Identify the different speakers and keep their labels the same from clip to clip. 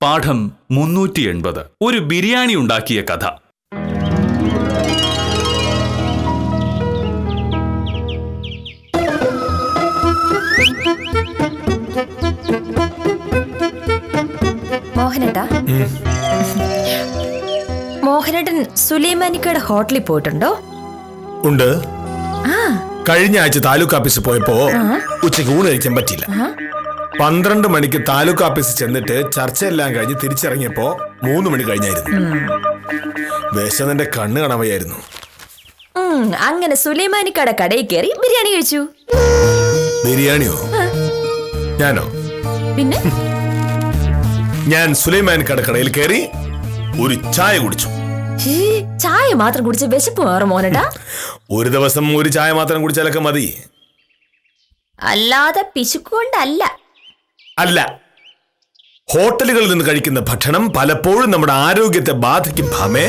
Speaker 1: പാഠം 380. ഒരു ബിരിയാണി ഉണ്ടാക്കിയ കഥ.
Speaker 2: മോഹനേട്ടാ, മോഹനേട്ടൻ സുലൈമാനിക്കയുടെ ഹോട്ടലിൽ പോയിട്ടുണ്ടോ?
Speaker 3: ഉണ്ട്. കഴിഞ്ഞ ആഴ്ച താലൂക്ക് ഓഫീസിൽ പോയപ്പോ ഉച്ചയ്ക്ക് ഊണ് കഴിക്കാൻ പറ്റില്ല. 12 മണിക്ക് താലൂക്ക് ഓഫീസിൽ ചെന്നിട്ട് ചർച്ചയെല്ലാം കഴിഞ്ഞ് തിരിച്ചിറങ്ങിയപ്പോ 3 മണി കഴിഞ്ഞായിരുന്നു. വിശന്നിന്റെ കണ്ണ് കാണാവയായിരുന്നു.
Speaker 2: അങ്ങനെ സുലൈമാനിക്കയുടെ കടയിൽ കയറി ബിരിയാണി കഴിച്ചു.
Speaker 3: ബിരിയാണിയോ? ഞാനോ?
Speaker 2: പിന്നെ
Speaker 3: ഞാൻ സുലൈമാനിക്കയുടെ കടയിൽ കയറി ഒരു ചായ കുടിച്ചു.
Speaker 2: ചായ മാത്രം കുടിച്ച വിശപ്പ് മാറും മോനേട്ടാ?
Speaker 3: ഒരു ദിവസം ഒരു ചായ മാത്രം കുടിച്ചാലൊക്കെ മതി.
Speaker 2: അല്ലാതെ പിശുക്കൊണ്ടല്ല.
Speaker 3: അല്ല, ഹോട്ടലുകളിൽ നിന്ന് കഴിക്കുന്ന ഭക്ഷണം പലപ്പോഴും നമ്മുടെ ആരോഗ്യത്തെ ബാധിക്കും ഭാമേ.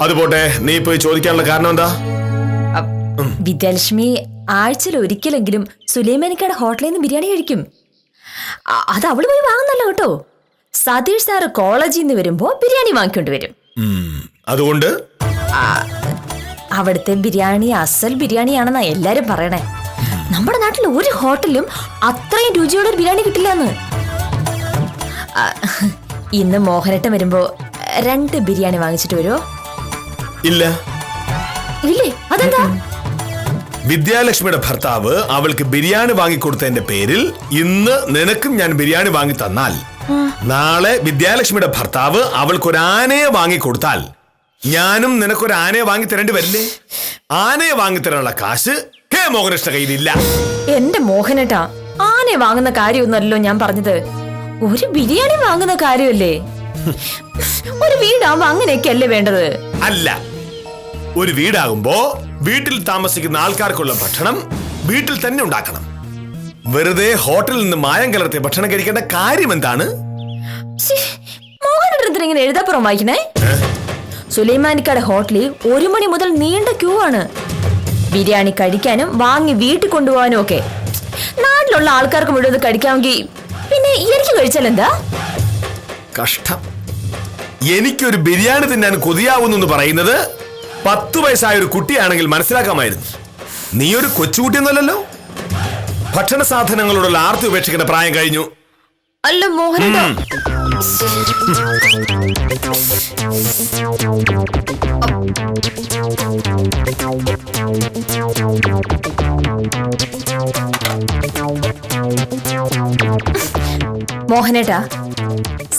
Speaker 3: അതുപോട്ടെ, നീ പോയി ചോദിക്കാനുള്ള കാരണം എന്താ?
Speaker 2: വിദ്യാലക്ഷ്മി ആഴ്ചയിൽ ഒരിക്കലെങ്കിലും സുലൈമാനിക്കയുടെ ഹോട്ടലിൽ നിന്ന് ബിരിയാണി കഴിക്കും. അത് അവള് പോയി വാങ്ങുന്നല്ലോ കേട്ടോ. സതീഷ് സാറ് കോളേജിൽ നിന്ന് വരുമ്പോ ബിരിയാണി വാങ്ങിക്കൊണ്ട് വരും.
Speaker 3: അതുകൊണ്ട്
Speaker 2: അവിടുത്തെ ബിരിയാണി അസൽ ബിരിയാണിയാണെന്നാ എല്ലാരും പറയണേ. നമ്മുടെ നാട്ടിൽ ഒരു ഹോട്ടലിലും അത്രയും രുചിയുള്ള ഒരു ബിരിയാണി കിട്ടില്ലെന്ന്. ഇന്ന് മോഹനേട്ടൻ വരുമ്പോ 2 ബിരിയാണി വാങ്ങിച്ചിട്ട് വരുമോ?
Speaker 3: ഇല്ല.
Speaker 2: ഇല്ലേ? അതെന്താ?
Speaker 3: വിദ്യാലക്ഷ്മിയുടെ ഭർത്താവ് അവൾക്ക് ബിരിയാണി വാങ്ങിക്കൊടുത്തതിന്റെ പേരിൽ ഇന്ന് നിനക്കും ഞാൻ ബിരിയാണി വാങ്ങി തന്നാൽ, നാളെ വിദ്യാലക്ഷ്മിയുടെ ഭർത്താവ് അവൾക്കൊരു ആനയെ വാങ്ങിക്കൊടുത്താൽ ഞാനും നിനക്കൊരു ആനയെ വാങ്ങി തരേണ്ടി വരില്ലേ? ആനയെ വാങ്ങിത്തരാനുള്ള കാശ് ഹേ മോഹനേട്ട കയ്യിലില്ല.
Speaker 2: എന്റെ മോഹനേട്ടാ, ആനയെ വാങ്ങുന്ന കാര്യമൊന്നുമല്ലോ ഞാൻ പറഞ്ഞത്. ഒരു ബിരിയാണി വാങ്ങുന്ന കാര്യമല്ലേ? ഒരു വീടാവുമ്പോ അങ്ങനെയൊക്കെയല്ലേ വേണ്ടത്?
Speaker 3: അല്ല, ഒരു വീടാകുമ്പോ വീട്ടിൽ താമസിക്കുന്ന ആൾക്കാർക്കുള്ള ഭക്ഷണം വീട്ടിൽ തന്നെ ഉണ്ടാക്കണം. വെറുതെ ഹോട്ടലിൽ നിന്ന് മായം കലർത്തിയ ഭക്ഷണം കഴിക്കേണ്ട കാര്യം എന്താണ്?
Speaker 2: മോഹനേട്ടൻ ഇങ്ങനെ എഴുതാപ്പുറം വായിക്കണേ. സുലൈമാനിക്കയുടെ ഹോട്ടലിൽ 1 മണി മുതൽ നീണ്ട ക്യൂ ആണ്. ബിരിയാണി കഴിക്കാനും വാങ്ങി വീട്ടിൽ കൊണ്ടുപോകാനും ഒക്കെ. നാട്ടിലുള്ള ആൾക്കാർക്ക് മുഴുവൻ കഴിക്കാമെങ്കിൽ പിന്നെ എനിക്ക് കഴിച്ചാലെന്താ?
Speaker 3: കഷ്ടം. എനിക്കൊരു ബിരിയാണി തിന്നാൻ കൊതിയാവുന്നു പറയുന്നത് 10 വയസ്സായ ഒരു കുട്ടിയാണെങ്കിൽ മനസ്സിലാക്കാമായിരുന്നു. നീ ഒരു കൊച്ചുകുട്ടിയൊന്നുമല്ലല്ലോ. ഭക്ഷണ സാധനങ്ങളോടുള്ള ആർത്തി ഉപേക്ഷിക്കേണ്ട പ്രായം കഴിഞ്ഞു.
Speaker 2: അല്ല മോഹനേട്ടാ, മോഹനേട്ടാ,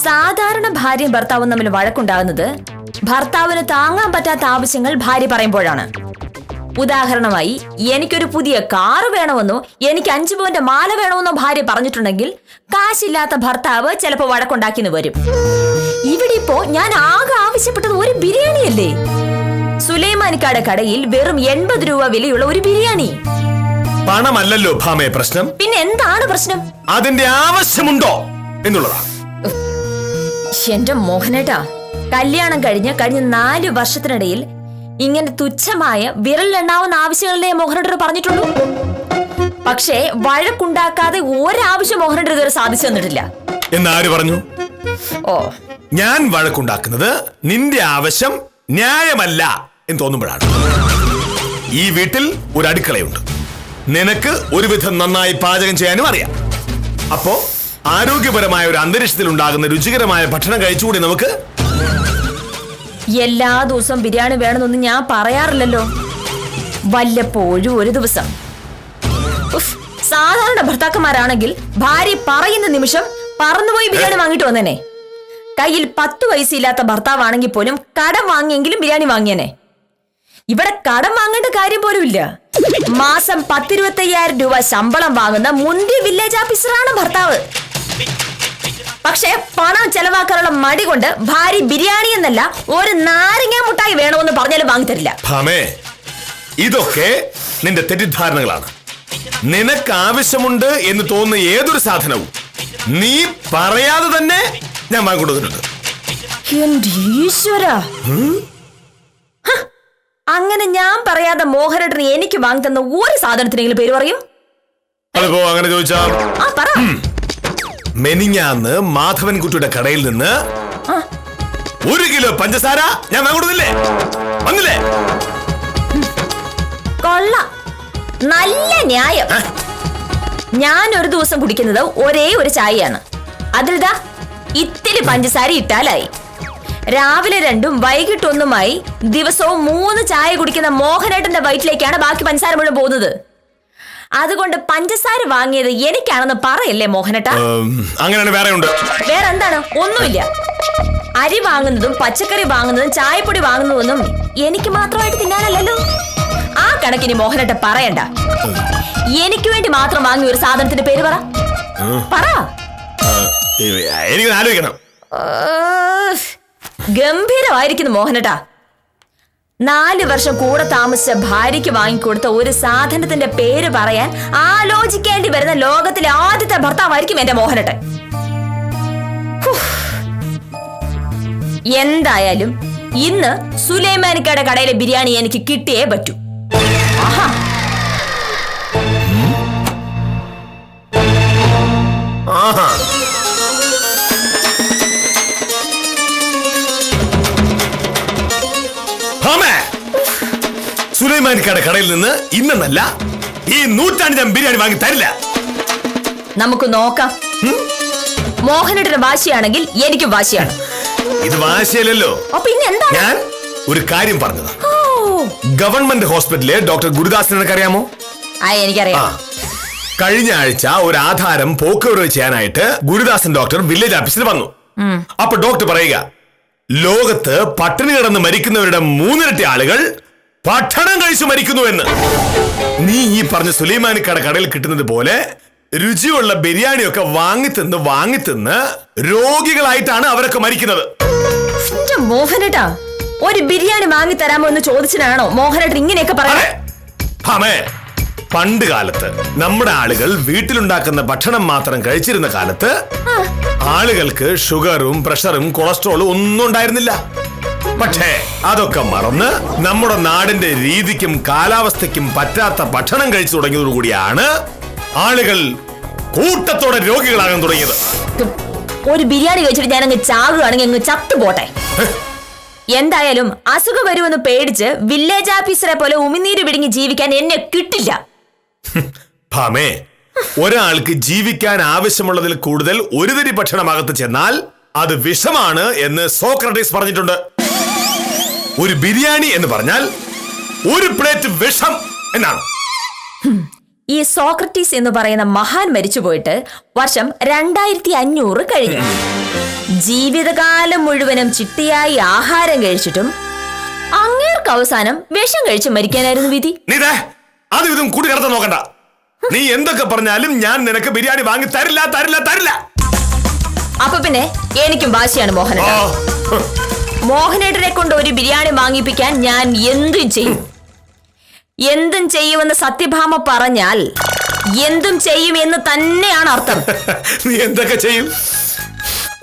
Speaker 2: സാധാരണ ഭാര്യയും ഭർത്താവും തമ്മിൽ വഴക്കുണ്ടാകുന്നത് ഭർത്താവിന് താങ്ങാൻ പറ്റാത്ത ആവശ്യങ്ങൾ ഭാര്യ പറയുമ്പോഴാണ്. ഉദാഹരണമായി, എനിക്കൊരു പുതിയ കാറ് വേണമെന്നോ എനിക്ക് 5 പവന്റെ മാല വേണമെന്നോ ഭാര്യ പറഞ്ഞിട്ടുണ്ടെങ്കിൽ കാശില്ലാത്ത ഭർത്താവ് ചിലപ്പോ വഴക്കുണ്ടാക്കിന്ന് വരും. ഇവിടെ ഇപ്പോ ഞാൻ ആകെ ആവശ്യപ്പെട്ടത് ഒരു ബിരിയാണിയല്ലേ? സുലൈമാനിക്കയുടെ കടയിൽ വെറും 80 രൂപ വിലയുള്ള ഒരു ബിരിയാണി.
Speaker 3: പണമല്ലല്ലോ ഭാമേ പ്രശ്നം.
Speaker 2: പിന്നെ എന്താണ് പ്രശ്നം?
Speaker 3: അതിന്റെ ആവശ്യമുണ്ടോ എന്നുള്ളതാ.
Speaker 2: എന്റെ മോഹനേട്ടാ, കല്യാണം കഴിഞ്ഞ 4 വർഷത്തിനിടയിൽ ഇങ്ങനെ തുച്ഛമായ വിരലിലെണ്ണാവുന്ന ആവശ്യങ്ങളെ മോഹനേട്ടർ പറഞ്ഞിട്ടുള്ളൂ. പക്ഷേ വഴക്കുണ്ടാക്കാതെ ഒരാവശ്യം മോഹനേട്ടർ ഇതുവരെ സാധിച്ചു തന്നിട്ടില്ല.
Speaker 3: എന്നാര് പറഞ്ഞു?
Speaker 2: ഓ,
Speaker 3: ഞാൻ വഴക്കുണ്ടാക്കുന്നത് നിന്റെ ആവശ്യം ന്യായമല്ല എന്ന് തോന്നുമ്പോഴാണ്. ഈ വീട്ടിൽ ഒരു അടുക്കളയുണ്ട്. നിനക്ക് ഒരുവിധം നന്നായി പാചകം ചെയ്യാനും അറിയാം. അപ്പോ ആരോഗ്യപരമായ ഒരു അന്തരീക്ഷത്തിൽ ഉണ്ടാകുന്ന രുചികരമായ ഭക്ഷണം കഴിച്ചുകൂടി നമുക്ക്.
Speaker 2: എല്ലാ ദിവസവും ബിരിയാണി വേണമെന്നൊന്നും ഞാൻ പറയാറില്ലല്ലോ. വല്ലപ്പോഴും ഒരു ദിവസം. സാധാരണ ഭർത്താക്കന്മാരാണെങ്കിൽ ഭാര്യ പറയുന്ന നിമിഷം പറന്നുപോയി ബിരിയാണി വാങ്ങിട്ട് വന്നേനെ. കയ്യിൽ 10 പൈസ ഇല്ലാത്ത ഭർത്താവാണെങ്കിൽ പോലും കടം വാങ്ങിയെങ്കിലും ബിരിയാണി വാങ്ങിയനെ. ഇവിടെ കടം വാങ്ങേണ്ട കാര്യം പോലും ഇല്ല. മാസം 10-25,000 രൂപ ശമ്പളം വാങ്ങുന്ന മുന്തിയ വില്ലേജ് ഓഫീസറാണ് ഭർത്താവ്. പക്ഷെ പണം ചെലവാക്കാനുള്ള മടി കൊണ്ട് ഭാര്യ ബിരിയാണി എന്നല്ല ഒരു നാരങ്ങ മുട്ടായി വേണമെന്ന് പറഞ്ഞാലും വാങ്ങിത്തരില്ല.
Speaker 3: ഇതൊക്കെ നിന്റെ തെറ്റിദ്ധാരണകളാണ്. നിനക്ക് ആവശ്യമുണ്ട് എന്ന് തോന്നുന്ന ഏതൊരു സാധനവും നീ പറയാതെ തന്നെ ഞാൻ വാങ്ങിക്കൊടുത്തിട്ടുണ്ട്.
Speaker 2: എന്റെ ഈശ്വരാ, അങ്ങനെ ഞാൻ പറയാതെ മോഹനേട്ടന് എനിക്ക് വാങ്ങി തന്ന ഒരു സാധനത്തിനെങ്കിലും പേര് പറയും?
Speaker 3: അതിപ്പോ അങ്ങനെ ചോദിച്ചാ
Speaker 2: ആ പറ.
Speaker 3: മെനിഞ്ഞാന്ന് മാധവൻകുട്ടിയുടെ കടയിൽ നിന്ന് 1 കിലോ പഞ്ചസാര ഞാൻ വാങ്ങിക്കൊടുത്തില്ലേ? വന്നില്ലേ?
Speaker 2: കൊള്ളാം, നല്ല ന്യായം. ഞാൻ ഒരു ദിവസം കുടിക്കുന്നത് ഒരേ ഒരു ചായയാണ്. അതിൽതാ ഇത്തിരി പഞ്ചസാര ഇട്ടാലായി. രാവിലെ 2ഉം വൈകിട്ട് 1ഉമായി ദിവസവും 3 ചായ കുടിക്കുന്ന മോഹനേട്ടന്റെ വയറ്റിലേക്കാണ് ബാക്കി പഞ്ചസാര മുഴുവൻ പോകുന്നത്. അതുകൊണ്ട് പഞ്ചസാര വാങ്ങിയത് എനിക്കാണെന്ന് പറയല്ലേ മോഹനേട്ടാ?
Speaker 3: അങ്ങനെയാണ്. വേറെ ഉണ്ട്.
Speaker 2: വേറെ എന്താണ്? ഒന്നുമില്ല. അരി വാങ്ങുന്നതും പച്ചക്കറി വാങ്ങുന്നതും ചായപ്പൊടി വാങ്ങുന്നതൊന്നും എനിക്ക് മാത്രമായിട്ട് തിന്നാനല്ലല്ലോ. ആ കണക്കിന് മോഹനേട്ട പറയണ്ട. എനിക്ക് വേണ്ടി മാത്രം വാങ്ങിയ ഒരു സാധനത്തിന്റെ പേര് പറ.
Speaker 3: എനിക്ക് ആലോചിക്കണം.
Speaker 2: ഗംഭീരമായിരിക്കുന്നു മോഹനേട്ടാ. 4 വർഷം കൂടെ താമസിച്ച ഭാര്യയ്ക്ക് വാങ്ങിക്കൊടുത്ത ഒരു സാധനത്തിന്റെ പേര് പറയാൻ ആലോചിക്കേണ്ടി വരുന്ന ലോകത്തിലെ ആദ്യത്തെ ഭർത്താവായിരിക്കും എന്റെ മോഹനേട്ടൻ. എന്തായാലും ഇന്ന് സുലൈമാനിക്കയുടെ കടയിലെ ബിരിയാണി എനിക്ക് കിട്ടിയേ പറ്റൂ. ആഹാ,
Speaker 3: സുലൈമാനിക്കയുടെ കടയിൽ നിന്ന് ഇന്നല്ല ഈ നൂറ്റാണ്ട് ഞാൻ ബിരിയാണി വാങ്ങി തരില്ല.
Speaker 2: നമുക്ക് നോക്കാം. മോഹനേട്ടന് വാശിയാണെങ്കിൽ എനിക്കും വാശിയാണ്.
Speaker 3: ഇത് വാശിയല്ലോ.
Speaker 2: പിന്നെ എന്താ?
Speaker 3: ഞാൻ ഒരു കാര്യം പറഞ്ഞതാ. ഗവൺമെന്റ് ഹോസ്പിറ്റലിലെ ഡോക്ടർ ഗുരുദാസിനെ അറിയാമോ?
Speaker 2: എനിക്കറിയാം.
Speaker 3: കഴിഞ്ഞ ആഴ്ച ഒരു ആധാരം പോക്കുവരവ് ചെയ്യാനായിട്ട് ഗുരുദാസൻ ഡോക്ടർ വില്ലേജ് ഓഫീസിൽ വന്നു. അപ്പൊ ഡോക്ടർ പറയുക, ലോകത്ത് പട്ടിണി കിടന്ന് മരിക്കുന്നവരുടെ 3 ഇരട്ടി ആളുകൾ ഭക്ഷണം കഴിച്ചു മരിക്കുന്നു എന്ന്. നീ ഈ പറഞ്ഞ സുലൈമാനിക്കട കടയിൽ കിട്ടുന്നത് പോലെ രുചിയുള്ള ബിരിയാണിയൊക്കെ വാങ്ങിത്തിന്ന് രോഗികളായിട്ടാണ് അവരൊക്കെ മരിക്കുന്നത്.
Speaker 2: മോഹനേട്ടാ, ഒരു ബിരിയാണി വാങ്ങി തരാമോ എന്ന് ചോദിച്ചതാണോ മോഹനേട്ടൻ ഇങ്ങനെയൊക്കെ പറയാ?
Speaker 3: പണ്ട് കാലത്ത് നമ്മുടെ ആളുകൾ വീട്ടിലുണ്ടാക്കുന്ന ഭക്ഷണം മാത്രം കഴിച്ചിരുന്ന കാലത്ത് ആളുകൾക്ക് ഷുഗറും പ്രഷറും കൊളസ്ട്രോളും ഒന്നും ഉണ്ടായിരുന്നില്ല. പക്ഷേ അതൊക്കെ മറന്ന് നമ്മുടെ നാടിന്റെ രീതിക്കും കാലാവസ്ഥയ്ക്കും പറ്റാത്ത ഭക്ഷണം കഴിച്ചു തുടങ്ങിയതോടുകൂടിയാണ് ആളുകൾ കൂട്ടത്തോടെ രോഗികളാകാൻ തുടങ്ങിയത്.
Speaker 2: ഒരു ബിരിയാണി കഴിച്ചിട്ട് ഞാൻ അങ്ങ് ചാകുകയാണെങ്കിൽ അങ്ങ് ചത്തുപോട്ടെ. എന്തായാലും അസുഖം വരുമെന്ന് പേടിച്ച് വില്ലേജ് ഓഫീസറെ പോലെ ഉമിനീര് വിഴുങ്ങി ജീവിക്കാൻ എന്നെ കിട്ടില്ല.
Speaker 3: ഭാമേ, ഒരാൾക്ക് ജീവിക്കാൻ ആവശ്യമുള്ളതിൽ കൂടുതൽ ഒരു തരി ഭക്ഷണമകത്ത് ചെന്നാൽ അത് വിഷമാണ് എന്ന് സോക്രട്ടീസ് പറഞ്ഞിട്ടുണ്ട്. ഒരു ബിരിയാണി എന്ന് പറഞ്ഞാൽ ഒരു പ്ലേറ്റ് വിഷം എന്നാണ്.
Speaker 2: ഈ സോക്രട്ടീസ് എന്ന് പറയുന്ന മഹാൻ മരിച്ചുപോയിട്ട് വർഷം 2500 കഴിഞ്ഞു. ജീവിതകാലം മുഴുവനും ചിട്ടയായി ആഹാരം കഴിച്ചിട്ടും അങ്ങേർക്ക് അവസാനം വിഷം കഴിച്ച് മരിക്കാനായിരുന്നു വിധി.
Speaker 3: അത് ഇതും കൂടി കടത്താൻ നോക്കണ്ട. നീ എന്തൊക്കെ പറഞ്ഞാലും ഞാൻ നിനക്ക് ബിരിയാണി വാങ്ങി തരില്ല.
Speaker 2: അപ്പൊ പിന്നെ എനിക്കും വാശിയാണ് മോഹനേട്ടൻ. മോഹനേട്ടനെ കൊണ്ട് ഒരു ബിരിയാണി വാങ്ങിപ്പിക്കാൻ ഞാൻ എന്തും ചെയ്യുമെന്ന് സത്യഭാമ പറഞ്ഞാൽ എന്തും ചെയ്യും എന്ന് തന്നെയാണ് അർത്ഥം.
Speaker 3: നീ എന്തൊക്കെ ചെയ്യും?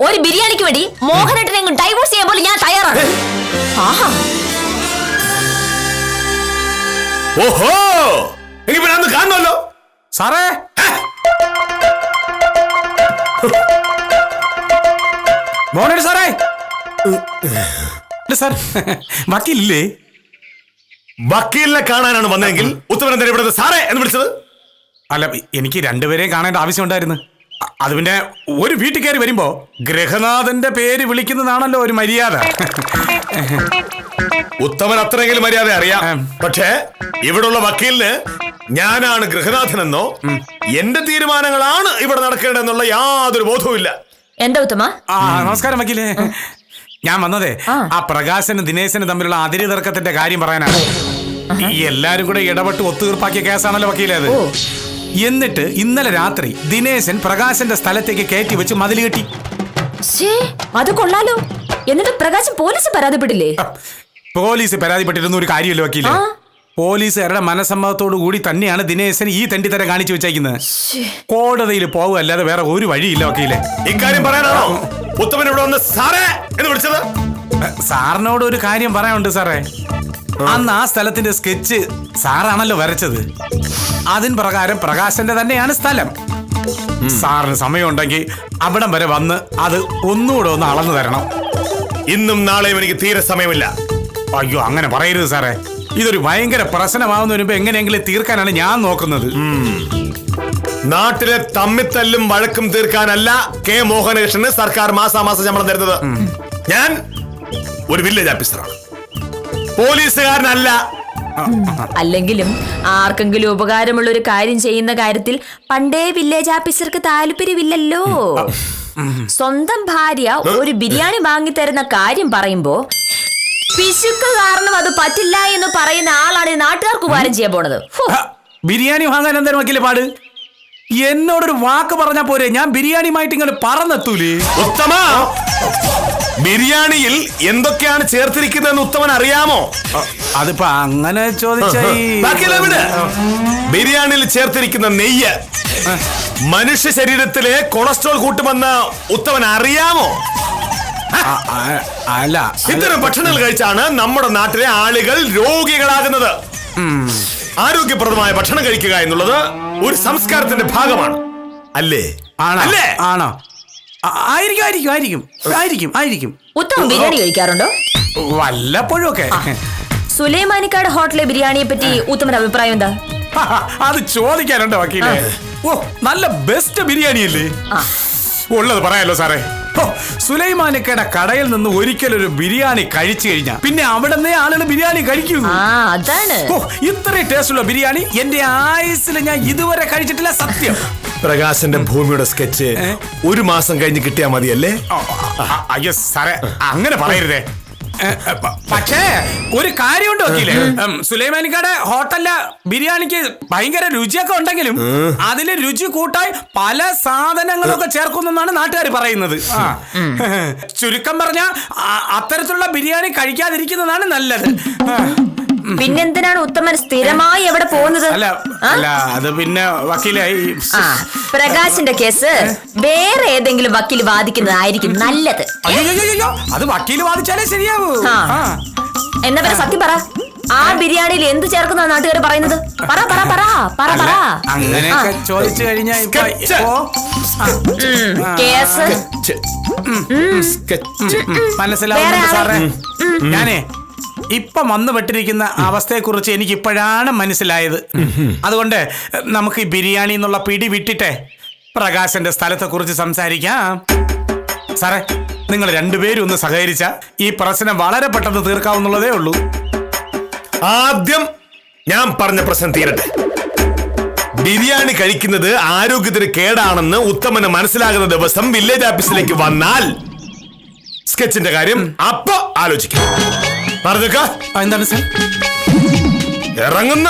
Speaker 2: ഒരു ബിരിയാണിക്ക് വേണ്ടി മോഹനേട്ടനെ ഡൈവോഴ്സ് ചെയ്യാൻ പോലും ഞാൻ തയ്യാറാണ്. ആഹാ,
Speaker 3: ഓഹോ, എനിക്ക് അന്ന് കാണണമല്ലോ
Speaker 4: സാറേ. മോഹനേട്ടൻ സാറേ. സാർ, വക്കീലില്ലേ?
Speaker 3: വക്കീലിനെ കാണാനാണ് വന്നതെങ്കിൽ ഉത്തമൻ എന്താ ഇവിടെ സാറേ എന്ന് വിളിച്ചത്?
Speaker 4: അല്ല, എനിക്ക് രണ്ടുപേരെയും കാണേണ്ട ആവശ്യമുണ്ടായിരുന്നു. അത് പിന്നെ ഒരു വീട്ടിൽ കയറി വരുമ്പോ ഗൃഹനാഥന്റെ പേര് വിളിക്കുന്നതാണല്ലോ ഒരു മര്യാദ.
Speaker 3: ഉത്തമൻ അത്രയെങ്കിലും മര്യാദ അറിയാം. പക്ഷേ ഇവിടുള്ള വക്കീലിന് ഞാനാണ് ഗൃഹനാഥനെന്നോ എന്റെ തീരുമാനങ്ങളാണ് ഇവിടെ നടക്കേണ്ടതെന്നുള്ള യാതൊരു ബോധവും ഇല്ല.
Speaker 2: എന്താ ഉത്തമ?
Speaker 4: നമസ്കാരം വക്കീലേ. ഞാൻ വന്നതേ ആ പ്രകാശനും ദിനേശനും തമ്മിലുള്ള അതിര് തർക്കത്തിന്റെ കാര്യം പറയാനാണ്. എല്ലാരും കൂടെ ഇടപെട്ട് ഒത്തുതീർപ്പാക്കിയ കേസാണല്ലോ വക്കീലേ അത്. എന്നിട്ട് ഇന്നലെ രാത്രി ദിനേശൻ പ്രകാശന്റെ സ്ഥലത്തേക്ക് കയറ്റി വെച്ച് മതിൽ കെട്ടി.
Speaker 2: അത് കൊള്ളാലോ. എന്നിട്ട് പ്രകാശൻ പോലീസ് പരാതിപ്പെട്ടില്ലേ?
Speaker 4: പോലീസ് പരാതിപ്പെട്ടിരുന്ന ഒരു കാര്യമല്ലോ വക്കീലേ. പോലീസുകാരുടെ മനസ്സമ്മതത്തോടു കൂടി തന്നെയാണ് ദിനേശൻ ഈ തെണ്ടിത്തരം കാണിച്ചു വെച്ചേക്കുന്നത്. കോടതിയിൽ പോകുക അല്ലാതെ വേറെ ഒരു വഴിയില്ല വക്കീലെ.
Speaker 3: ഇക്കാര്യം പറയാനാണോ ഉത്തമൻ ഇവിടെ വന്ന് സാറേ എന്ന് വിളിച്ചത്?
Speaker 4: സാറിനോട് ഒരു കാര്യം പറയാനുണ്ട് സാറേ. അന്ന് ആ സ്ഥലത്തിന്റെ സ്കെച്ച് സാറാണല്ലോ വരച്ചത്. അതിന് പ്രകാരം പ്രകാശന്റെ തന്നെയാണ് സ്ഥലം. സാറിന് സമയമുണ്ടെങ്കിൽ അവിടം വരെ വന്ന് അത് ഒന്നുകൂടെ ഒന്ന് അളന്നു തരണം.
Speaker 3: ഇന്നും നാളെയും എനിക്ക് തീരെ സമയമില്ല.
Speaker 4: അയ്യോ, അങ്ങനെ പറയരുത് സാറേ. ഇതൊരു ഭയങ്കര പ്രശ്നമാവുന്നതിന് മുമ്പ് എങ്ങനെയെങ്കിലും തീർക്കാനാണ് ഞാൻ നോക്കുന്നത്.
Speaker 3: നാട്ടിലെ തമ്മിത്തല്ലും വഴക്കും തീർക്കാനല്ല കെ മോഹനകൃഷ്ണന് സർക്കാർ മാസാമാസം ശമ്പളം തരുന്നത്. ഞാൻ ഒരു വില്ലേജ് ഓഫീസറാണ്, പോലീസുകാരനല്ല.
Speaker 2: അല്ലെങ്കിലും ആർക്കെങ്കിലും ഉപകാരമുള്ള ഒരു കാര്യം ചെയ്യുന്ന കാര്യത്തിൽ പണ്ടേ വില്ലേജ് ഓഫീസർക്ക് താല്പര്യമില്ലല്ലോ. സ്വന്തം ഭാര്യ ഒരു ബിരിയാണി വാങ്ങിത്തരുന്ന കാര്യം പറയുമ്പോ പിശുക്ക് കാരണം അത് പറ്റില്ല എന്ന് പറയുന്ന ആളാണ് ഈ നാട്ടുകാർക്ക് ഉപകാരം ചെയ്യാൻ പോണത്.
Speaker 4: ബിരിയാണി വാങ്ങാൻ എന്തായാലും വക്കീലെ പാട്? എന്നോടൊരു വാക്ക് പറഞ്ഞാ പോരെ, ഞാൻ ബിരിയാണിയുമായിട്ട് ഇങ്ങോട്ട് പറന്നെത്തൂലേ.
Speaker 3: ഉത്തമ, ബിരിയാണിയിൽ എന്തൊക്കെയാണ് ചേർത്തിരിക്കുന്നതെന്ന് ഉത്തമൻ അറിയാമോ?
Speaker 4: അതിപ്പോ അങ്ങനെ ചോദിച്ചാ
Speaker 3: ബിരിയാണിയിൽ ചേർത്തിരിക്കുന്ന നെയ്യ് മനുഷ്യ ശരീരത്തിലെ കൊളസ്ട്രോൾ കൂട്ടുമെന്ന് ഉത്തമൻ അറിയാമോ?
Speaker 4: അല്ല,
Speaker 3: ഇത്തരം ഭക്ഷണങ്ങൾ കഴിച്ചാണ് നമ്മുടെ നാട്ടിലെ ആളുകൾ രോഗികളാകുന്നത്. ആരോഗ്യപ്രദമായ ഭക്ഷണം കഴിക്കുക എന്നുള്ളത് ഒരു സംസ്കാരത്തിന്റെ ഭാഗമാണ്, അല്ലേ?
Speaker 4: അല്ലേ? ആണോ? ആയിരിക്കും.
Speaker 2: ഉത്തമൻ ബിരിയാണി കഴിക്കാറുണ്ടോ?
Speaker 4: വല്ലപ്പോഴും ഒക്കെ.
Speaker 2: സുലൈമാനിക്കാട് ഹോട്ടലിലെ ബിരിയാണിയെ പറ്റി ഉത്തമന്റെ അഭിപ്രായം എന്താ?
Speaker 4: അത് ചോദിക്കാനുണ്ടോ വക്കീലെ? ഓ, നല്ല ബെസ്റ്റ് ബിരിയാണി അല്ലേ ഉള്ളത്, പറയാലോ സാറേ. സുലൈമാനിക്കയുടെ കടയിൽ നിന്ന് ഒരിക്കലൊരു ബിരിയാണി കഴിച്ചു കഴിഞ്ഞാൽ പിന്നെ അവിടെ നിന്നേ ആളുകൾ ബിരിയാണി കഴിക്കുന്നു.
Speaker 2: അതാണ്.
Speaker 4: ഇത്രയും ടേസ്റ്റുള്ള ബിരിയാണി എന്റെ ആയുസ്സിൽ ഞാൻ ഇതുവരെ കഴിച്ചിട്ടില്ല, സത്യം.
Speaker 3: പ്രകാശന്റെ ഭൂമിയുടെ സ്കെച്ച് ഒരു മാസം കഴിഞ്ഞ് കിട്ടിയാ മതിയല്ലേ?
Speaker 4: അയ്യോ സാറേ, അങ്ങനെ പറയരുതേ. പക്ഷേ ഒരു കാര്യമുണ്ട് വക്കീലെ, സുലൈമാനിക്കാട് ഹോട്ടലിലെ ബിരിയാണിക്ക് ഭയങ്കര രുചിയൊക്കെ ഉണ്ടെങ്കിലും അതിന് രുചി കൂട്ടായി പല സാധനങ്ങളൊക്കെ ചേർക്കുന്നെന്നാണ് നാട്ടുകാർ പറയുന്നത്. ചുരുക്കം പറഞ്ഞ അത്തരത്തിലുള്ള ബിരിയാണി കഴിക്കാതിരിക്കുന്നതാണ് നല്ലത്.
Speaker 2: പിന്നെന്തിനാണ് ഉത്തമൻ സ്ഥിരമായി എവിടെ പോകുന്നത്?
Speaker 4: അല്ല അത് പിന്നെ വക്കീലെ,
Speaker 2: പ്രകാശിന്റെ കേസ് വേറെ ഏതെങ്കിലും വക്കീൽ വാദിക്കുന്നതായിരിക്കും നല്ലത്.
Speaker 4: അയ്യോ, അത് വക്കീൽ വാദിച്ചാലേ ശരിയാവൂ.
Speaker 2: എന്നാ പിന്നെ സത്യം പറ, ആ ബിരിയാണിയിൽ എന്ത് ചേർക്കുന്ന നാട്ടുകാർ പറയുന്നത്? പറ.
Speaker 4: അങ്ങനെയൊക്കെ ചോദിച്ചു കഴിഞ്ഞാൽ
Speaker 2: കേസ്
Speaker 4: മനസ്സിലാവുന്നുണ്ട് സാറേ. ഞാനേ ഇപ്പൊ വന്നു പെട്ടിരിക്കുന്ന അവസ്ഥയെക്കുറിച്ച് എനിക്ക് ഇപ്പോഴാണ് മനസ്സിലായത്. അതുകൊണ്ട് നമുക്ക് ഈ ബിരിയാണി എന്നുള്ള പിടി വിട്ടിട്ടെ പ്രകാശന്റെ സ്ഥലത്തെ കുറിച്ച് സംസാരിക്കാം. സാറേ, നിങ്ങൾ രണ്ടുപേരും ഒന്ന് സഹകരിച്ച ഈ പ്രശ്നം വളരെ പെട്ടെന്ന് തീർക്കാവുന്നതേ ഉള്ളൂ.
Speaker 3: ആദ്യം ഞാൻ പറഞ്ഞ പ്രശ്നം തീരട്ടെ. ബിരിയാണി കഴിക്കുന്നത് ആരോഗ്യത്തിന് കേടാണെന്ന് ഉത്തമന് മനസ്സിലാകുന്ന ദിവസം വില്ലേജ് ഓഫീസിലേക്ക് വന്നാൽ സ്കെച്ചിന്റെ കാര്യം അപ്പൊ ആലോചിക്കാം.
Speaker 4: എന്താണ് സാർ
Speaker 3: ഇറങ്ങുന്ന?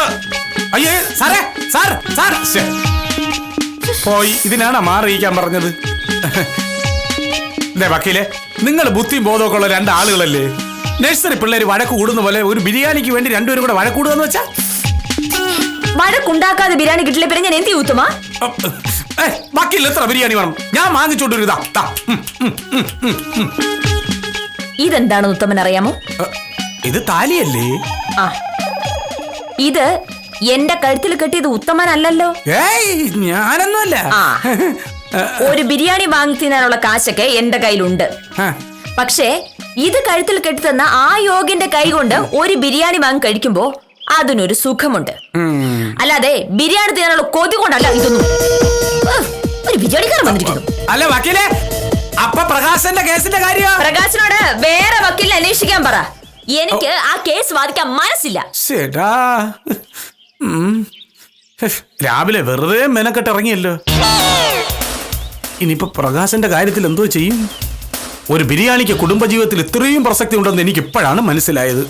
Speaker 4: അയ്യേ സാറേ, സാർ പോയി ഇതിനാണ് മാറിയിക്കാൻ പറഞ്ഞത്. വക്കീലെ, നിങ്ങൾ ബുദ്ധിയും ബോധമൊക്കെ ഉള്ള രണ്ടാളുകളല്ലേ? നഴ്സറി പിള്ളേര് വഴക്ക് കൂടുന്ന പോലെ ഒരു ബിരിയാണിക്ക് വേണ്ടി രണ്ടുപേരും കൂടെ വഴക്കൂടുകയെന്ന് വെച്ചാ
Speaker 2: വഴക്കുണ്ടാക്കാതെ ബിരിയാണി കിട്ടില്ല. പിന്നെ ഞാൻ എന്ത് ഉത്തമ?
Speaker 4: വക്കീൽ എത്ര ബിരിയാണി വേണം? ഞാൻ വാങ്ങിച്ചോണ്ടൊരു
Speaker 2: ഇതെന്താണ് ഉത്തമൻ അറിയാമോ?
Speaker 4: ഇത് താലിയല്ലേ?
Speaker 2: ഇത് എന്റെ കഴുത്തിൽ കെട്ടിയത് ഉത്തമനല്ലല്ലോ.
Speaker 4: ഞാനൊന്നുമല്ല.
Speaker 2: ഒരു ബിരിയാണി വാങ്ങി തിന്നാനുള്ള കാശൊക്കെ എന്റെ കയ്യിലുണ്ട്. പക്ഷേ ഇത് കഴുത്തിൽ കെട്ടിത്തന്ന ആ യോഗ്യന്റെ കൈ കൊണ്ട് ഒരു ബിരിയാണി വാങ്ങി കഴിക്കുമ്പോ അതിനൊരു സുഖമുണ്ട്. അല്ലാതെ ബിരിയാണി തിന്നാനുള്ള കൊതി കൊണ്ടല്ല ഇതൊന്നും. ഒരു ബിരിയാണിക്കാരൻ വന്നിരിക്കുന്നു.
Speaker 4: അല്ല വക്കീലെ, അപ്പൊ പ്രകാശന്റെ കേസിന്റെ കാര്യം
Speaker 2: പ്രകാശനോട് വേറെ വക്കീലിനെ അന്വേഷിക്കാൻ പറ. എനിക്ക് ആ കേസ് വാദിക്കാൻ മനസ്സില്ല.
Speaker 4: ശരിടാ, രാവിലെ വെറുതെ മെനക്കെട്ട് ഇറങ്ങിയല്ലോ. ഇനിയിപ്പോ പ്രകാശന്റെ കാര്യത്തിൽ എന്തോ ചെയ്യും? ഒരു ബിരിയാണിക്ക് കുടുംബജീവിതത്തിൽ ഇത്രയും പ്രസക്തി ഉണ്ടെന്ന് എനിക്ക് ഇപ്പോഴാണ് മനസ്സിലായത്.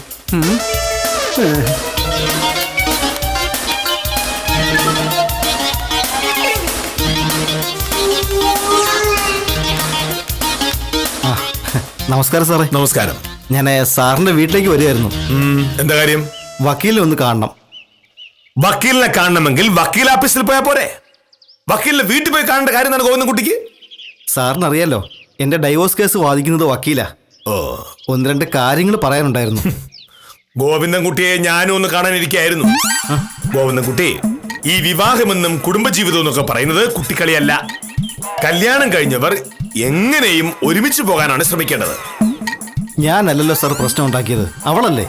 Speaker 5: നമസ്കാരം സാറേ.
Speaker 3: നമസ്കാരം.
Speaker 5: ഞാൻ സാറിന്റെ വീട്ടിലേക്ക് വരികയായിരുന്നു.
Speaker 3: എന്താ കാര്യം?
Speaker 5: വക്കീലിനെ ഒന്ന് കാണണം.
Speaker 3: വക്കീലിനെ കാണണമെങ്കിൽ വക്കീൽ ഓഫീസിൽ പോയാ പോരെ? വക്കീലിനെ വീട്ടിൽ പോയി കാണേണ്ട കാര്യം എന്താണ് ഗോവിന്ദൻകുട്ടിക്ക്?
Speaker 5: സാറിനറിയാലോ, എന്റെ ഡൈവോഴ്സ് കേസ് വാദിക്കുന്നത് വക്കീലാ. ഒന്ന് രണ്ട് കാര്യങ്ങൾ പറയാനുണ്ടായിരുന്നു.
Speaker 3: ഗോവിന്ദൻകുട്ടിയെ ഞാനും ഒന്ന് കാണാനിരിക്കായിരുന്നു. ഗോവിന്ദൻകുട്ടി, ഈ വിവാഹമെന്നും കുടുംബജീവിതം എന്നൊക്കെ പറയുന്നത് കുട്ടിക്കളിയല്ല. കല്യാണം കഴിഞ്ഞവർ എങ്ങനെയും ഒരുമിച്ച് പോകാനാണ് ശ്രമിക്കേണ്ടത്.
Speaker 5: ഞാനല്ലല്ലോ സാർ പ്രശ്നം ഉണ്ടാക്കിയത്, അവളല്ലേ.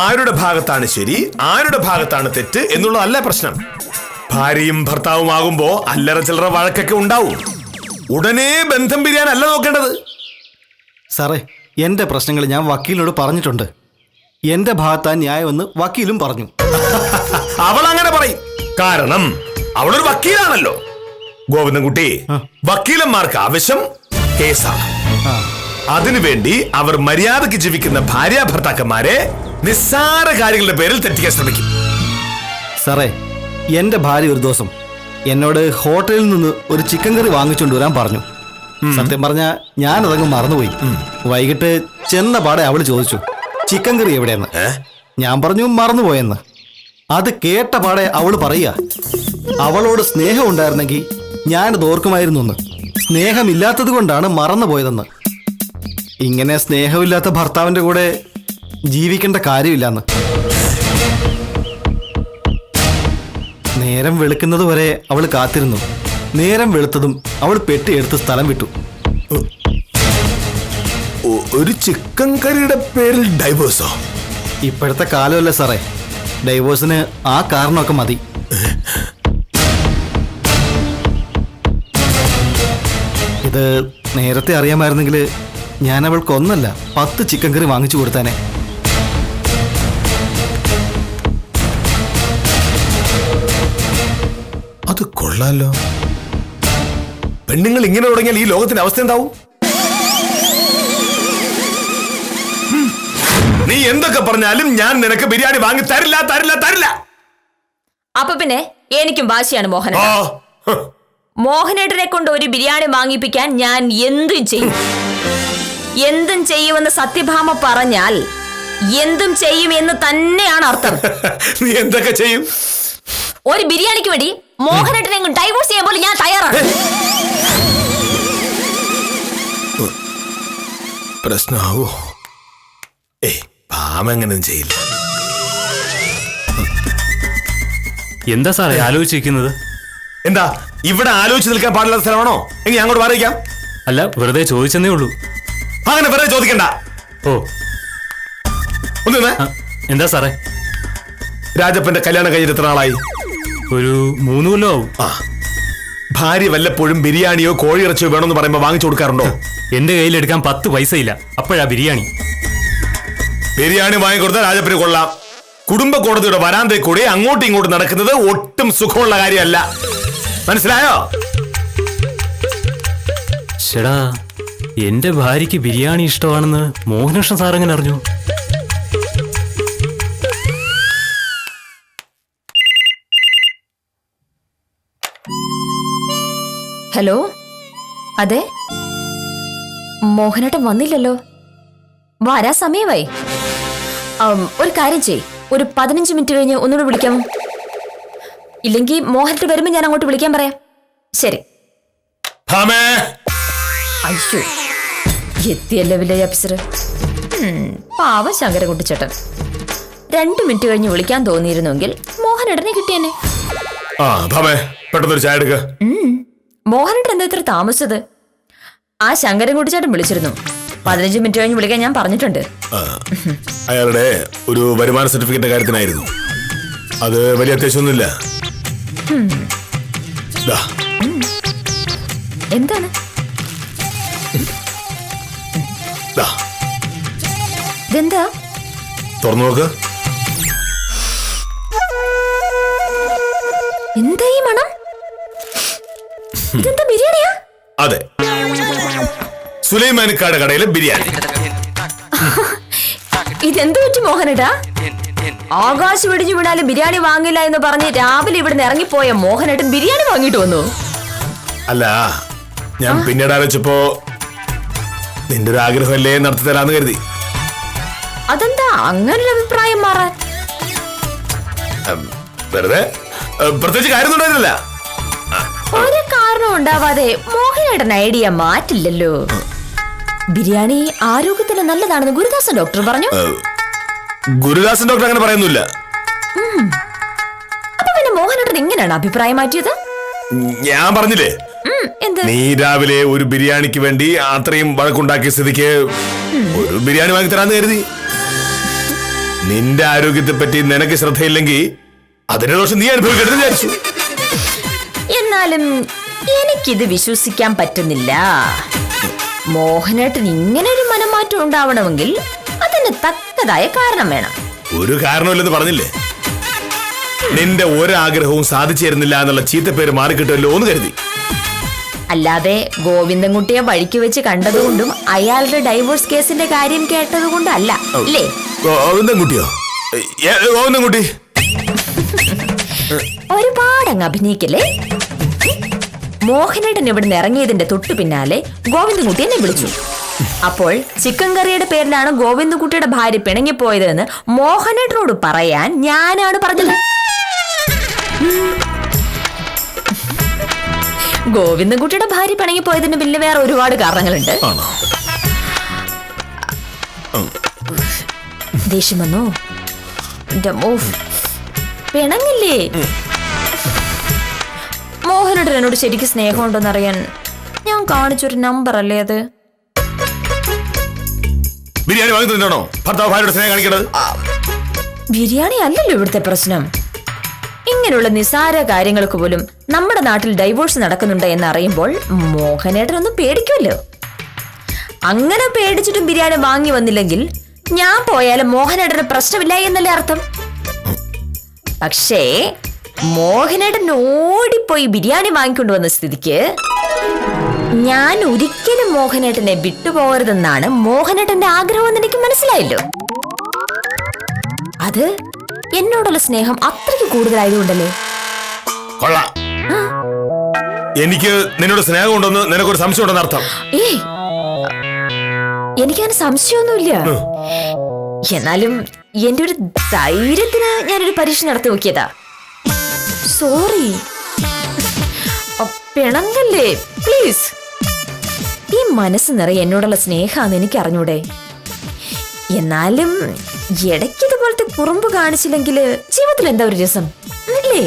Speaker 3: ആരുടെ ഭാഗത്താണ് ശരി, ആരുടെ ഭാഗത്താണ് തെറ്റ് എന്നുള്ളതല്ല പ്രശ്നം. ഭാര്യയും ഭർത്താവും ആകുമ്പോ അല്ലറ ചില്ലറ വഴക്കൊക്കെ ഉണ്ടാവും. ഉടനെ ബന്ധം പിരിയാനല്ല നോക്കേണ്ടത്.
Speaker 5: സാറേ, എന്റെ പ്രശ്നങ്ങൾ ഞാൻ വക്കീലിനോട് പറഞ്ഞിട്ടുണ്ട്. എന്റെ ഭാഗത്താ ന്യായമെന്ന് വക്കീലും പറഞ്ഞു.
Speaker 3: അവൾ അങ്ങനെ പറയും, കാരണം അവളൊരു വക്കീലാണല്ലോ. ഗോവിന്ദൻകുട്ടി, വക്കീലന്മാർക്ക് ആവശ്യം കേസാണ്. അതിനുവേണ്ടി അവർ മര്യാദയ്ക്ക് ജീവിക്കുന്ന ഭാര്യ ഭർത്താക്കന്മാരെ നിസ്സാര കാര്യങ്ങളുടെ പേരിൽ തെറ്റിക്കാൻ ശ്രമിക്കും.
Speaker 5: സാറേ, എന്റെ ഭാര്യ ഒരു ദിവസം എന്നോട് ഹോട്ടലിൽ നിന്ന് ഒരു ചിക്കൻ കറി വാങ്ങിച്ചുകൊണ്ട് വരാൻ പറഞ്ഞു. സത്യം പറഞ്ഞ ഞാനതങ്ങ് മറന്നുപോയി. വൈകിട്ട് ചെന്ന പാടെ അവള് ചോദിച്ചു, ചിക്കൻ കറി എവിടെയെന്ന്. ഞാൻ പറഞ്ഞു മറന്നുപോയെന്ന്. അത് കേട്ട പാടെ അവള് പറയുക, അവളോട് സ്നേഹം ഉണ്ടായിരുന്നെങ്കിൽ ഞാനത് ഓർക്കുമായിരുന്നു എന്ന്. സ്നേഹമില്ലാത്തത് കൊണ്ടാണ് മറന്നുപോയതെന്ന്. ഇങ്ങനെ സ്നേഹമില്ലാത്ത ഭർത്താവിന്റെ കൂടെ ജീവിക്കേണ്ട കാര്യമില്ലെന്ന്. നേരം വെളുക്കുന്നത് വരെ അവൾ കാത്തിരുന്നു. നേരം വെളുത്തതും അവൾ പെട്ടിയെടുത്ത് സ്ഥലം വിട്ടു.
Speaker 3: ഒരു ചിക്കൻ കറിയുടെ പേരിൽ ഡൈവേഴ്സോ?
Speaker 5: ഇപ്പോഴത്തെ കാലമല്ലേ സാറേ, ഡൈവോഴ്സിന് ആ കാരണമൊക്കെ മതി. ഇത് നേരത്തെ അറിയാമായിരുന്നെങ്കിൽ ഞാൻ അവൾക്ക് ഒന്നല്ല 10 ചിക്കൻ കറി വാങ്ങിച്ചു കൊടുത്താനെ.
Speaker 3: അത് കൊള്ളാലോ. പെണ്ണുങ്ങൾ ഇങ്ങനെ തുടങ്ങിയാൽ ഈ ലോകത്തിന്റെ അവസ്ഥ എന്താവും? നീ എന്തൊക്കെ പറഞ്ഞാലും ഞാൻ നിനക്ക് ബിരിയാണി വാങ്ങി തരില്ല, തരില്ല, തരില്ല.
Speaker 2: അപ്പൊ പിന്നെ എനിക്കും വാശിയാണ് മോഹന. മോഹനേട്ടനെ കൊണ്ട് ഒരു ബിരിയാണി വാങ്ങിപ്പിക്കാൻ ഞാൻ എന്തും ചെയ്യും. എന്തും ചെയ്യുമെന്ന് സത്യഭാമ പറഞ്ഞാൽ എന്തും ചെയ്യും എന്ന് തന്നെയാണ് അർത്ഥം.
Speaker 3: നീ എന്തൊക്കെ ചെയ്യും?
Speaker 2: ഒരു ബിരിയാണിക്ക് വേണ്ടി മോഹനേട്ടനെ ഡൈവോഴ്സ് ചെയ്യാൻ പോലും ഞാൻ തയ്യാറാണ്.
Speaker 3: പ്രശ്നമാവോ? പാമെങ്ങനെ ചെയ്യില്ല.
Speaker 1: എന്താ സാറേ ആലോചിച്ചിരിക്കുന്നത്?
Speaker 3: എന്താ ഇവിടെ ആലോചിച്ച് നിൽക്കാൻ പാടില്ലാത്ത സ്ഥലമാണോ? എങ്കിൽ അങ്ങോട്ട് മാറിയിക്കാം.
Speaker 1: അല്ല, വെറുതെ ചോദിച്ചെന്നേ ഉള്ളൂ.
Speaker 3: അങ്ങനെ വെറുതെ ചോദിക്കണ്ട.
Speaker 1: ഓ,
Speaker 3: ഒന്ന്
Speaker 1: എന്താ സാറേ?
Speaker 3: രാജപ്പന്റെ കല്യാണം കഴിഞ്ഞിട്ട് എത്ര നാളായി?
Speaker 1: ഒരു 3 കൊല്ലം ആവും.
Speaker 3: ഭാര്യ വല്ലപ്പോഴും ബിരിയാണിയോ കോഴിയിറച്ചിയോ വേണമെന്ന് പറയുമ്പോ വാങ്ങിച്ചു കൊടുക്കാറുണ്ടോ?
Speaker 1: എന്റെ കയ്യിൽ എടുക്കാൻ 10 പൈസയില്ല, അപ്പോഴാ ബിരിയാണി.
Speaker 3: ബിരിയാണി വാങ്ങിക്കൊടുത്താൽ രാജപ്പന് കൊള്ളാം. കുടുംബ കോടതിയുടെ വരാന്തയിൽ കൂടി അങ്ങോട്ടും ഇങ്ങോട്ടും നടക്കുന്നത് ഒട്ടും സുഖമുള്ള കാര്യമല്ല. മനസ്സിലായോ?
Speaker 1: ചേടാ, എന്റെ ഭാര്യയ്ക്ക് ബിരിയാണി ഇഷ്ടമാണെന്ന് മോഹനകൃഷ്ണൻ സാർ എങ്ങനെ അറിഞ്ഞു?
Speaker 2: ഹലോ, അതെ, മോഹനേട്ടൻ വന്നില്ലല്ലോ. വരാ സമയമായി. ഒരു കാര്യം ചെയ്, ഒരു 15 മിനിറ്റ് കഴിഞ്ഞ് ഒന്നുകൂടെ വിളിക്കാം. ഇല്ലെങ്കിൽ മോഹനേട്ടൻ വരുമ്പോ ഞാൻ അങ്ങോട്ട് വിളിക്കാൻ പറയാം. ശരി. അയ്യോ, എത്തിയല്ലേ വില്ലേജ് ഓഫീസർ. പാവ ശങ്കരകുട്ടിച്ചേട്ടൻ. 2 മിനിറ്റ് കഴിഞ്ഞ് വിളിക്കാൻ തോന്നിയിരുന്നെങ്കിൽ മോഹനേട്ടനെ കിട്ടിയെന്നെ.
Speaker 3: പെട്ടെന്നൊരു ചായ എടുക്ക.
Speaker 2: മോഹനേട്ടൻ എന്താ ഇത്ര താമസിച്ചത്? ആ ശങ്കരൻകുട്ടിച്ചേട്ടൻ വിളിച്ചിരുന്നു. 15 മിനിറ്റ് കഴിഞ്ഞ് വിളിക്കാൻ ഞാൻ പറഞ്ഞിട്ടുണ്ട്.
Speaker 3: അയാളുടെ ഒരു വരുമാന സർട്ടിഫിക്കറ്റിന്റെ കാര്യത്തിനായിരുന്നു. അത് വലിയ അത്യാവശ്യമൊന്നുമില്ല.
Speaker 2: എന്താണ്? ഇതെന്താ?
Speaker 3: തുറന്നു നോക്ക്.
Speaker 2: എന്താ ഈ മണം? ഇതെന്താ ബിരിയാണിയാ?
Speaker 3: അതെ, സുലൈമാനിക്കാട് കടയിലെ ബിരിയാണി.
Speaker 2: ഇതെന്ത് പറ്റി മോഹനേട്ടാ? ആകാശം വെടിഞ്ഞു വീണാലും ബിരിയാണി വാങ്ങില്ല എന്ന് പറഞ്ഞ് രാവിലെ ഇവിടുന്ന് ഇറങ്ങിപ്പോയ മോഹനേട്ടൻ ബിരിയാണി വാങ്ങിട്ട് വന്നു.
Speaker 3: അല്ല, ഞാൻ പിന്നീട് ആലോചിച്ചപ്പോ നിന്റെ ഒരു ആഗ്രഹമല്ലേ നടത്തി തരാന്ന് കരുതി.
Speaker 2: അതെന്താ അങ്ങനൊരു അഭിപ്രായം മാറാൻ?
Speaker 3: വെറുതെ പ്രത്യേകിച്ച് കാര്യമൊന്നുണ്ടായിരുന്നില്ല.
Speaker 2: ഒരു കാരണം ഉണ്ടാവാതെ മോഹനേട്ടൻ ഐഡിയ മാറ്റില്ലല്ലോ. ബിരിയാണി ആരോഗ്യത്തിന് നല്ലതാണെന്ന് ഗുരുദാസൻ ഡോക്ടർ പറഞ്ഞു.
Speaker 3: ഗുരുദാസൻ ഡോക്ടർ അങ്ങനെ പറയുന്നില്ല.
Speaker 2: അപ്പൊ പിന്നെ മോഹനേട്ടൻ ഇങ്ങനെയാണ് അഭിപ്രായം മാറ്റിയത്?
Speaker 3: ഞാൻ പറഞ്ഞില്ലേ,
Speaker 2: എന്ത്?
Speaker 3: നീ രാവിലെ ഒരു ബിരിയാണിക്ക് വേണ്ടി അത്രയും വഴക്കുണ്ടാക്കിയ സ്ഥിതിക്ക് ഒരു ബിരിയാണി വാങ്ങി തരാന്ന് കരുതി. നിന്റെ ആരോഗ്യത്തെ പറ്റി നിനക്ക് ശ്രദ്ധയില്ലെങ്കിൽ അതിന്റെ ദോഷം നീ അനുഭവിക്കരുത് വിചാരിച്ചു.
Speaker 2: എന്നാലും എനിക്കിത് വിശ്വസിക്കാൻ പറ്റുന്നില്ല. മോഹനേട്ടൻ ഇങ്ങനൊരു മനംമാറ്റം ഉണ്ടാവണമെങ്കിൽ അതിന് തക്കതായ കാരണം വേണം.
Speaker 3: ഒരു കാരണമില്ലെന്ന് പറഞ്ഞില്ലേ? നിന്റെ ഒരാഗ്രഹവും സാധിച്ചു തരുന്നില്ല എന്നുള്ള ചീത്തപ്പേര് മാറിക്കിട്ടുമല്ലോ എന്ന് കരുതി.
Speaker 2: അല്ലാതെ ഗോവിന്ദൻകുട്ടിയെ വഴിക്ക് വെച്ച് കണ്ടതുകൊണ്ടും അയാളുടെ ഡൈവോഴ്സ് കേസിന്റെ കാര്യം കേട്ടതുകൊണ്ടല്ല അല്ലേ?
Speaker 3: ഗോവിന്ദൻകുട്ടിയോ? ഗോവിന്ദൻകുട്ടി
Speaker 2: ഒരുപാട് അങ്ങ് അഭിനയിക്കല്ലേ. മോഹനേട്ടൻ ഇവിടുന്ന് ഇറങ്ങിയതിന്റെ തൊട്ടു പിന്നാലെ ഗോവിന്ദൻകുട്ടി എന്നെ വിളിച്ചു. അപ്പോൾ ചിക്കൻ കറിയുടെ പേരിലാണ് ഗോവിന്ദൻകുട്ടിയുടെ ഭാര്യ പിണങ്ങിപ്പോയതെന്ന് മോഹനേട്ടനോട് പറയാൻ ഞാനാണ് പറഞ്ഞത്. ഗോവിന്ദൻകുട്ടിയുടെ ഭാര്യ പിണങ്ങിപ്പോയതിന് പിന്നെ വേറെ ഒരുപാട് കാരണങ്ങളുണ്ട്. ദേഷ്യം വന്നോ? പിണങ്ങില്ലേ? മോഹനേട്ടൻ എന്നോട് ശരിക്കും സ്നേഹമുണ്ടോന്ന് അറിയാൻ ഞാൻ കാണിച്ചൊരു നമ്പർ അല്ലേ അത്?
Speaker 3: ബിരിയാണി വാങ്ങി തന്നോ ഭർത്താവ് ഭാര്യയുടെ സ്നേഹം കാണിക്കണത്?
Speaker 2: ബിരിയാണി അല്ലല്ലോ ഇവിടുത്തെ പ്രശ്നം. ഇങ്ങനെയുള്ള നിസാര കാര്യങ്ങൾക്ക് പോലും നമ്മുടെ നാട്ടിൽ ഡൈവോഴ്സ് നടക്കുന്നുണ്ട് എന്ന് അറിയുമ്പോൾ മോഹനേട്ടനൊന്നും പേടിക്കുമല്ലോ. അങ്ങനെ പേടിച്ചിട്ടും ബിരിയാണി വാങ്ങി വന്നില്ലെങ്കിൽ ഞാൻ പോയാലും മോഹനേട്ടന് പ്രശ്നമില്ല എന്നല്ലേ അർത്ഥം. പക്ഷേ മോഹനേട്ടൻ ഓടിപ്പോയി ബിരിയാണി വാങ്ങിക്കൊണ്ടുവന്ന സ്ഥിതിക്ക് ഞാൻ ഒരിക്കലും മോഹനേട്ടനെ വിട്ടുപോകരുതെന്നാണ് മോഹനേട്ടന്റെ ആഗ്രഹം എന്ന് എനിക്ക് മനസ്സിലായല്ലോ. അത് എന്നോടുള്ള സ്നേഹം അത്രയ്ക്ക് കൂടുതലായതുകൊണ്ടല്ലേ?
Speaker 3: കൊള്ളാം. എനിക്ക് നിന്നോട് സ്നേഹം ഉണ്ടെന്ന് നിനക്കൊരു സംശയം ഉണ്ടെന്ന് അർത്ഥം.
Speaker 2: ഏയ്, എനിക്കങ്ങനെ സംശയമൊന്നുമില്ല. എന്നാലും എന്റെ ഒരു ധൈര്യത്തിന് ഞാനൊരു പരീക്ഷ നടത്തി നോക്കിയതാ. സോറി, പിണങ്ങല്ലേ പ്ലീസ്. ഈ മനസ്സ് നിറയെ എന്നോടുള്ള സ്നേഹാന്ന് എനിക്ക് അറിഞ്ഞൂടെ? എന്നാലും ഇടയ്ക്കിതുപോലത്തെ കുറുമ്പ് കാണിച്ചില്ലെങ്കിൽ ജീവിതത്തിൽ എന്താ ഒരു രസം അല്ലേ?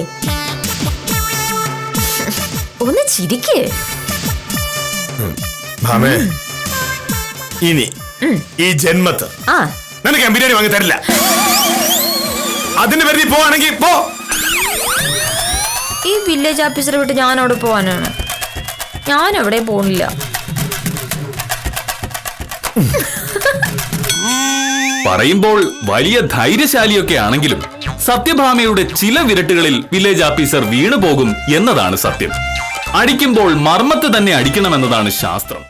Speaker 2: ഒന്ന് ചിരിക്ക്.
Speaker 3: ഇനി ഈ ജന്മത്ത് നിനക്ക് ഞാൻ ബിരിയാണി വാങ്ങി തരില്ല. അതിന്റെ പേരിൽ പോവാണെങ്കിൽ പോ.
Speaker 2: ഈ വില്ലേജ് ഓഫീസറെ വിട്ട് ഞാൻ അവിടെ പോവാനാണ്. ഞാൻ എവിടെ പോണില്ല.
Speaker 6: പറയുമ്പോൾ വലിയ ധൈര്യശാലിയൊക്കെ ആണെങ്കിലും സത്യഭാമയുടെ ചില വിരട്ടുകളിൽ വില്ലേജ് ഓഫീസർ വീണുപോകും എന്നതാണ് സത്യം. അടിക്കുമ്പോൾ മർമ്മത്ത് തന്നെ അടിക്കണമെന്നതാണ് ശാസ്ത്രം.